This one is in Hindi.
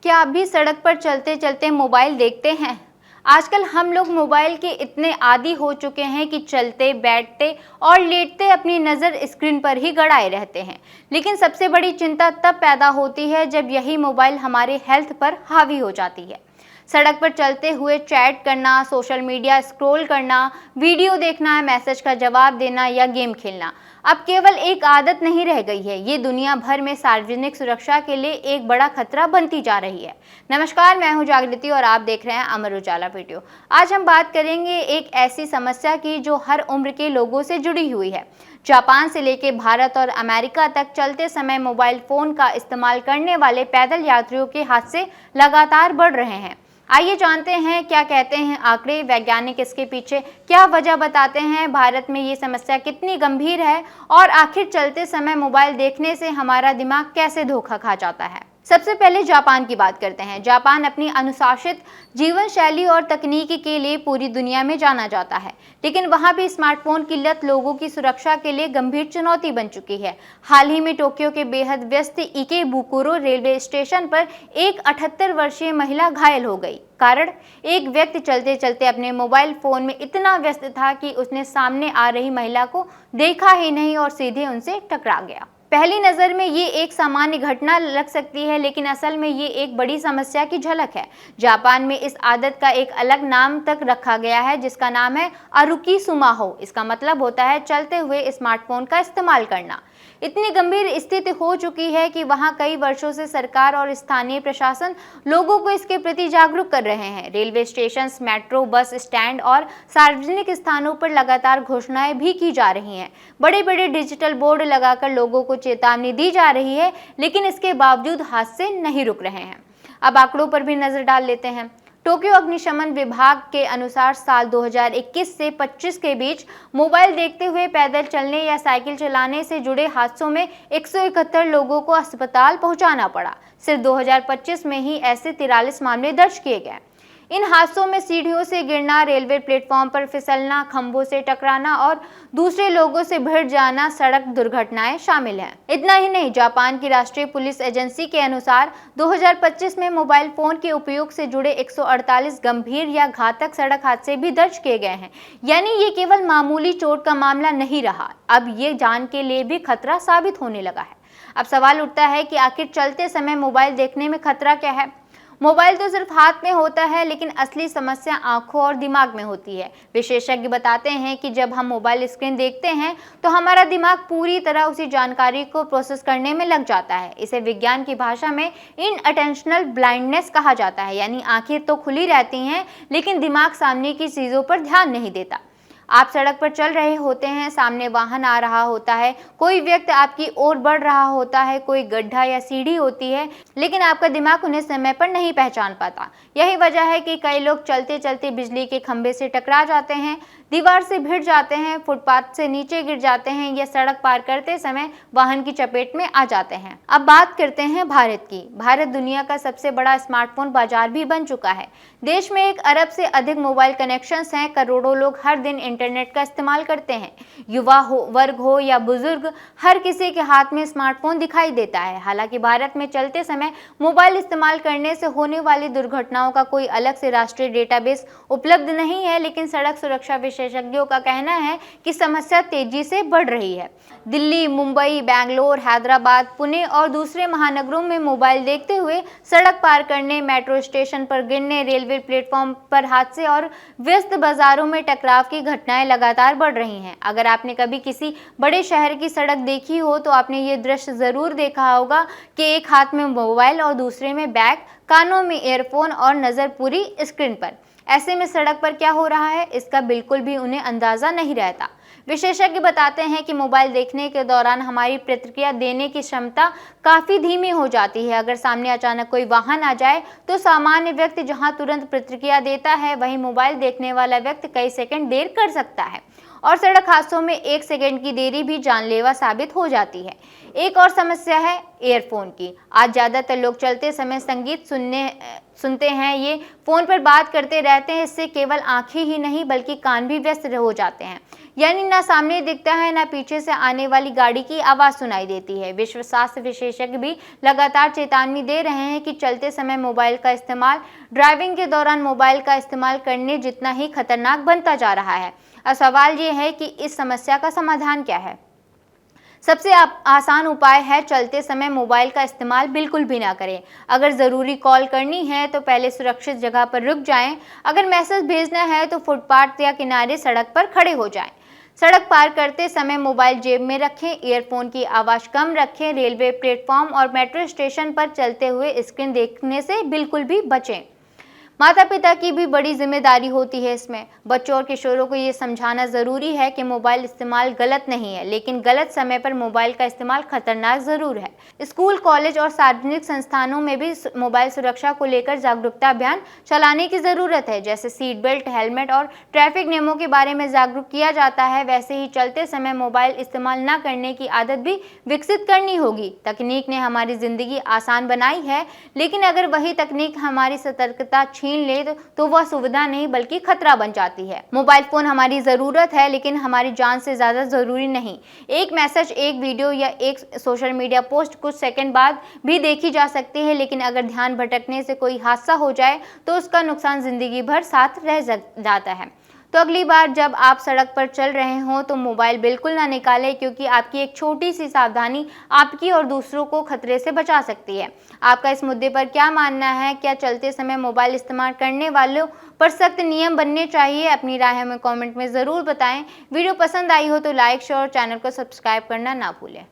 क्या आप भी सड़क पर चलते चलते मोबाइल देखते हैं? आजकल हम लोग मोबाइल के इतने आदी हो चुके हैं कि चलते, बैठते और लेटते अपनी नज़र स्क्रीन पर ही गड़ाए रहते हैं। लेकिन सबसे बड़ी चिंता तब पैदा होती है जब यही मोबाइल हमारे हेल्थ पर हावी हो जाती है। सड़क पर चलते हुए चैट करना, सोशल मीडिया स्क्रॉल करना, वीडियो देखना, मैसेज का जवाब देना या गेम खेलना अब केवल एक आदत नहीं रह गई है, ये दुनिया भर में सार्वजनिक सुरक्षा के लिए एक बड़ा खतरा बनती जा रही है। नमस्कार, मैं हूं जागृति और आप देख रहे हैं अमर उजाला वीडियो। आज हम बात करेंगे एक ऐसी समस्या की जो हर उम्र के लोगों से जुड़ी हुई है। जापान से लेकर भारत और अमेरिका तक चलते समय मोबाइल फोन का इस्तेमाल करने वाले पैदल यात्रियों के हादसे लगातार बढ़ रहे हैं। आइए जानते हैं क्या कहते हैं आंकड़े, वैज्ञानिक इसके पीछे क्या वजह बताते हैं, भारत में ये समस्या कितनी गंभीर है और आखिर चलते समय मोबाइल देखने से हमारा दिमाग कैसे धोखा खा जाता है। सबसे पहले जापान की बात करते हैं। जापान अपनी अनुशासित जीवन शैली और तकनीकी के लिए पूरी दुनिया में जाना जाता है, लेकिन वहां भी स्मार्टफोन की लत लोगों की सुरक्षा के लिए गंभीर चुनौती बन चुकी है। हाल ही में टोक्यो के बेहद व्यस्त इकेबुकुरो रेलवे स्टेशन पर एक 78 वर्षीय महिला घायल हो गई। कारण, एक व्यक्ति चलते चलते अपने मोबाइल फोन में इतना व्यस्त था कि उसने सामने आ रही महिला को देखा ही नहीं और सीधे उनसे टकरा गया। पहली नज़र में ये एक सामान्य घटना लग सकती है, लेकिन असल में ये एक बड़ी समस्या की झलक है। जापान में इस आदत का एक अलग नाम तक रखा गया है, जिसका नाम है अरुकी सुमाहो। इसका मतलब होता है चलते हुए स्मार्टफोन का इस्तेमाल करना। इतनी गंभीर स्थिति हो चुकी है कि वहां कई वर्षों से सरकार और स्थानीय प्रशासन लोगों को इसके प्रति जागरूक कर रहे हैं। Railway station, metro, bus stand और सार्वजनिक स्थानों पर लगातार घोषणाएं भी की जा रही हैं। बड़े बड़े डिजिटल बोर्ड लगाकर लोगों को चेतावनी दी जा रही है, लेकिन इसके बावजूद हादसे नहीं रुक रहे हैं। अब आंकड़ों पर भी नजर डाल लेते हैं। टोक्यो अग्निशमन विभाग के अनुसार साल 2021 से 25 के बीच मोबाइल देखते हुए पैदल चलने या साइकिल चलाने से जुड़े हादसों में 171 लोगों को अस्पताल पहुंचाना पड़ा। सिर्फ 2025 में ही ऐसे 43 मामले दर्ज किए गए। इन हादसों में सीढ़ियों से गिरना, रेलवे प्लेटफॉर्म पर फिसलना, खंभों से टकराना और दूसरे लोगों से भिड़ जाना सड़क दुर्घटनाएं शामिल हैं। इतना ही नहीं, जापान की राष्ट्रीय पुलिस एजेंसी के अनुसार 2025 में मोबाइल फोन के उपयोग से जुड़े 148 गंभीर या घातक सड़क हादसे भी दर्ज किए गए हैं। यानी ये केवल मामूली चोट का मामला नहीं रहा, अब ये जान के लिए भी खतरा साबित होने लगा है। अब सवाल उठता है कि आखिर चलते समय मोबाइल देखने में खतरा क्या है। मोबाइल तो सिर्फ हाथ में होता है, लेकिन असली समस्या आंखों और दिमाग में होती है। विशेषज्ञ बताते हैं कि जब हम मोबाइल स्क्रीन देखते हैं तो हमारा दिमाग पूरी तरह उसी जानकारी को प्रोसेस करने में लग जाता है। इसे विज्ञान की भाषा में इनअटेंशनल ब्लाइंडनेस कहा जाता है। यानी आंखें तो खुली रहती हैं, लेकिन दिमाग सामने की चीज़ों पर ध्यान नहीं देता। आप सड़क पर चल रहे होते हैं, सामने वाहन आ रहा होता है, कोई व्यक्ति आपकी ओर बढ़ रहा होता है, कोई गड्ढा या सीढ़ी होती है, लेकिन आपका दिमाग उन्हें समय पर नहीं पहचान पाता। यही वजह है कि कई लोग चलते चलते बिजली के खंभे से टकरा जाते हैं, दीवार से भिड़ जाते हैं, फुटपाथ से नीचे गिर जाते हैं या सड़क पार करते समय वाहन की चपेट में आ जाते हैं। अब बात करते हैं भारत की। भारत दुनिया का सबसे बड़ा स्मार्टफोन बाजार भी बन चुका है। देश में 1 अरब से अधिक मोबाइल कनेक्शंस हैं। करोड़ों लोग हर दिन इंटरनेट का इस्तेमाल करते हैं। युवा वर्ग हो या बुजुर्ग, हर किसी के हाथ में स्मार्टफोन दिखाई देता है। हालांकि भारत में चलते समय मोबाइल इस्तेमाल करने से होने वाली दुर्घटनाओं का कोई अलग से राष्ट्रीय डेटाबेस उपलब्ध नहीं है, लेकिन सड़क सुरक्षा विशेषज्ञों का कहना है कि समस्या तेजी से बढ़ रही है। दिल्ली, मुंबई, बेंगलोर, हैदराबाद, पुणे और दूसरे महानगरों में मोबाइल देखते हुए सड़क पार करने, मेट्रो स्टेशन पर गिरने, रेलवे प्लेटफॉर्म पर हादसे और व्यस्त बाजारों में टकराव की घटनाएं लगातार बढ़ रही हैं। अगर आपने कभी किसी बड़े शहर की सड़क देखी हो तो आपने ये दृश्य जरूर देखा होगा कि एक हाथ में मोबाइल और दूसरे में बैग, कानों में ईयरफोन और नजर पूरी स्क्रीन पर। ऐसे में सड़क पर क्या हो रहा है, इसका बिल्कुल भी उन्हें अंदाजा नहीं रहता। विशेषज्ञ बताते हैं कि मोबाइल देखने के दौरान हमारी प्रतिक्रिया देने की क्षमता काफ़ी धीमी हो जाती है। अगर सामने अचानक कोई वाहन आ जाए तो सामान्य व्यक्ति जहां तुरंत प्रतिक्रिया देता है, वहीं मोबाइल देखने वाला व्यक्ति कई सेकंड देर कर सकता है। और सड़क हादसों में 1 सेकंड की देरी भी जानलेवा साबित हो जाती है। एक और समस्या है ईयरफोन की। आज ज़्यादातर लोग चलते समय संगीत सुनते हैं, ये फ़ोन पर बात करते रहते हैं। इससे केवल आंखें ही नहीं बल्कि कान भी व्यस्त हो जाते हैं, यानी ना सामने दिखता है ना पीछे से आने वाली गाड़ी की आवाज़ सुनाई देती है। विश्व स्वास्थ्य विशेषज्ञ भी लगातार चेतावनी दे रहे हैं कि चलते समय मोबाइल का इस्तेमाल ड्राइविंग के दौरान मोबाइल का इस्तेमाल करने जितना ही खतरनाक बनता जा रहा है। अब सवाल ये है कि इस समस्या का समाधान क्या है। सबसे आसान उपाय है चलते समय मोबाइल का इस्तेमाल बिल्कुल भी ना करें। अगर ज़रूरी कॉल करनी है तो पहले सुरक्षित जगह पर रुक जाएं। अगर मैसेज भेजना है तो फुटपाथ या किनारे सड़क पर खड़े हो जाएं। सड़क पार करते समय मोबाइल जेब में रखें। ईयरफोन की आवाज़ कम रखें। रेलवे प्लेटफॉर्म और मेट्रो स्टेशन पर चलते हुए स्क्रीन देखने से बिल्कुल भी बचें। माता पिता की भी बड़ी जिम्मेदारी होती है इसमें। बच्चों और किशोरों को ये समझाना ज़रूरी है कि मोबाइल इस्तेमाल गलत नहीं है, लेकिन गलत समय पर मोबाइल का इस्तेमाल खतरनाक ज़रूर है। स्कूल, कॉलेज और सार्वजनिक संस्थानों में भी मोबाइल सुरक्षा को लेकर जागरूकता अभियान चलाने की ज़रूरत है। जैसे सीट बेल्ट, हेलमेट और ट्रैफिक नियमों के बारे में जागरूक किया जाता है, वैसे ही चलते समय मोबाइल इस्तेमाल न करने की आदत भी विकसित करनी होगी। तकनीक ने हमारी ज़िंदगी आसान बनाई है, लेकिन अगर वही तकनीक हमारी सतर्कता छीन ले तो वह सुविधा नहीं बल्कि खतरा बन जाती है। मोबाइल फोन हमारी जरूरत है, लेकिन हमारी जान से ज्यादा जरूरी नहीं। एक मैसेज, एक वीडियो या एक सोशल मीडिया पोस्ट कुछ सेकंड बाद भी देखी जा सकती है, लेकिन अगर ध्यान भटकने से कोई हादसा हो जाए तो उसका नुकसान जिंदगी भर साथ रह जाता है। तो अगली बार जब आप सड़क पर चल रहे हों तो मोबाइल बिल्कुल ना निकालें, क्योंकि आपकी एक छोटी सी सावधानी आपकी और दूसरों को खतरे से बचा सकती है। आपका इस मुद्दे पर क्या मानना है? क्या चलते समय मोबाइल इस्तेमाल करने वालों पर सख्त नियम बनने चाहिए? अपनी राय हमें कमेंट में ज़रूर बताएं। वीडियो पसंद आई हो तो लाइक, शेयर और चैनल को सब्सक्राइब करना ना भूलें।